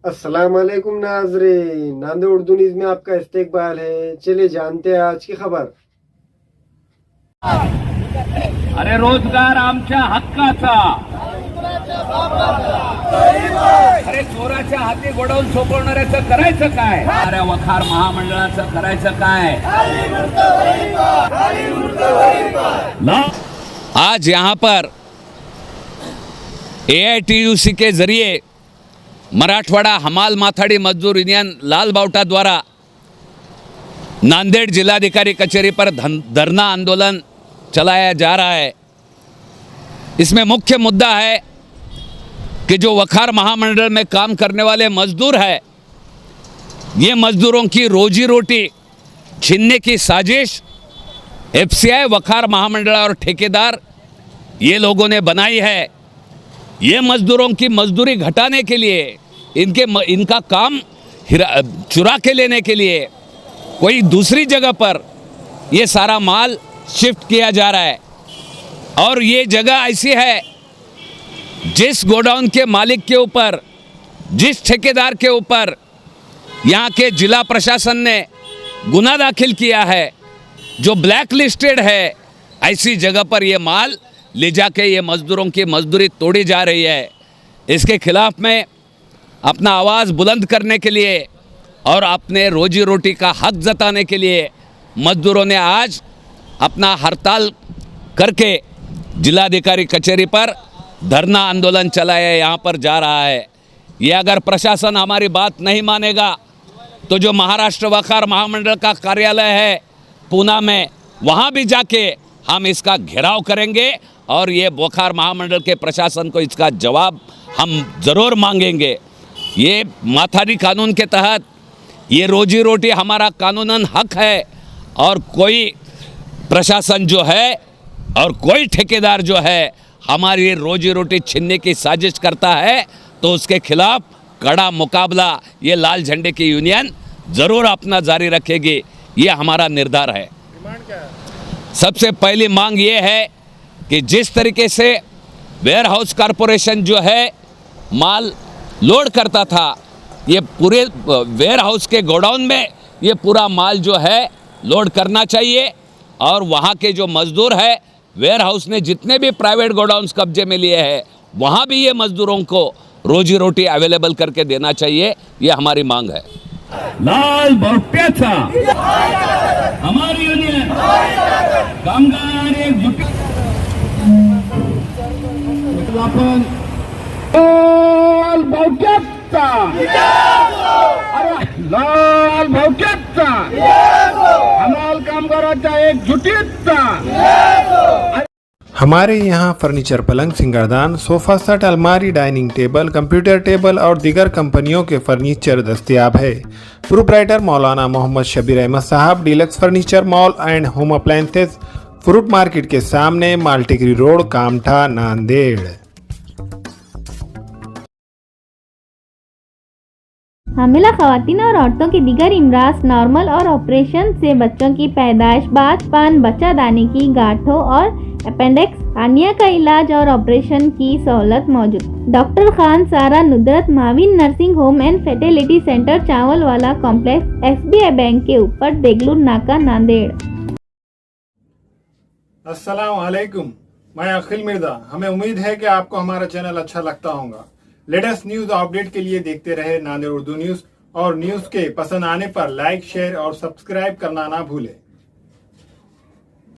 अस्सलाम वालेकुम नाज़रीन, नांदेड़ उर्दू न्यूज़ में आपका इस्तकबाल है। चलिए जानते हैं आज की खबर। अरे रोजगार आमच्या हक्काचा, अरे चोराच्या हाती गोडाऊन सोपवणाऱ्याचं करायचं काय, अरे वखार महामंडळाचं करायचं काय। आज यहाँ पर AITUC के जरिए मराठवाड़ा हमाल माथाड़ी मजदूर यूनियन लाल बावटा द्वारा नांदेड़ जिलाधिकारी कचहरी पर धरना आंदोलन चलाया जा रहा है। इसमें मुख्य मुद्दा है कि जो वखार महामंडल में काम करने वाले मजदूर हैं, ये मजदूरों की रोजी रोटी छीनने की साजिश FCI वखार महामंडल और ठेकेदार ये लोगों ने बनाई है। ये मजदूरों की मजदूरी घटाने के लिए, इनका काम चुरा के लेने के लिए कोई दूसरी जगह पर ये सारा माल शिफ्ट किया जा रहा है। और ये जगह ऐसी है, जिस गोडाउन के मालिक के ऊपर, जिस ठेकेदार के ऊपर यहाँ के जिला प्रशासन ने गुना दाखिल किया है, जो ब्लैक लिस्टेड है, ऐसी जगह पर ये माल ले जाके ये मजदूरों की मजदूरी तोड़ी जा रही है। इसके खिलाफ में अपना आवाज़ बुलंद करने के लिए और अपने रोजी रोटी का हक जताने के लिए मजदूरों ने आज अपना हड़ताल करके जिलाधिकारी कचहरी पर धरना आंदोलन चलाया यहाँ पर जा रहा है। ये अगर प्रशासन हमारी बात नहीं मानेगा तो जो महाराष्ट्र वखार महामंडल का कार्यालय है पूना में, वहाँ भी जाके हम इसका घेराव करेंगे और ये वखार महामंडल के प्रशासन को इसका जवाब हम ज़रूर मांगेंगे। ये माथाड़ी कानून के तहत ये रोजी रोटी हमारा कानूनन हक है, और कोई प्रशासन जो है और कोई ठेकेदार जो है हमारी रोजी रोटी छीनने की साजिश करता है तो उसके खिलाफ कड़ा मुकाबला ये लाल झंडे की यूनियन ज़रूर अपना जारी रखेगी। ये हमारा निर्धार है। सबसे पहली मांग ये है कि जिस तरीके से वेयर हाउस कॉरपोरेशन जो है माल लोड करता था, ये पूरे वेयर हाउस के गोडाउन में ये पूरा माल जो है लोड करना चाहिए। और वहाँ के जो मज़दूर है, वेयर हाउस ने जितने भी प्राइवेट गोडाउन्स कब्जे में लिए हैं, वहाँ भी ये मज़दूरों को रोजी रोटी अवेलेबल करके देना चाहिए। ये हमारी मांग है। लाल बावट्याचा हमारी यूनियन कामगार एकजुट आपण लाल बावट्याचा, अरे लाल बावट्याचा हमाल कामगारांच्या एकजुटीचा। हमारे यहाँ फर्नीचर, पलंग, सिंगारदान, सोफा सेट, अलमारी, डाइनिंग टेबल, कंप्यूटर टेबल और दीगर कंपनियों के फर्नीचर दस्तयाब है। प्रोप्राइटर मौलाना मोहम्मद शबीर अहमद साहब, deluxe furniture mall and home appliances, fruit market के सामने, माल्टीगिरी रोड, कामठा, नांदेड़। हामिला खवातीन और औरतों की दीगर इमराज, नॉर्मल और ऑपरेशन से बच्चों की पैदाइश, बातपान, बच्चादानी की गांठों और अपेंडिक्स, हार्निया का इलाज और ऑपरेशन की सहूलत मौजूद। Doctor Khan Sara Nudrat Mavin nursing home and fertility centre, चावल वाला कॉम्प्लेक्स, SBI बैंक के ऊपर, देगलूर नाका, नांदेड़। अस्सलाम वालेकुम, मैं अखिल मिर्जा। हमें उम्मीद है कि आपको हमारा चैनल अच्छा लगता होगा। लेटेस्ट न्यूज अपडेट के लिए देखते रहे नांदेड़ उर्दू न्यूज, और न्यूज के पसंद आने पर लाइक, शेयर और सब्सक्राइब करना ना भूलें।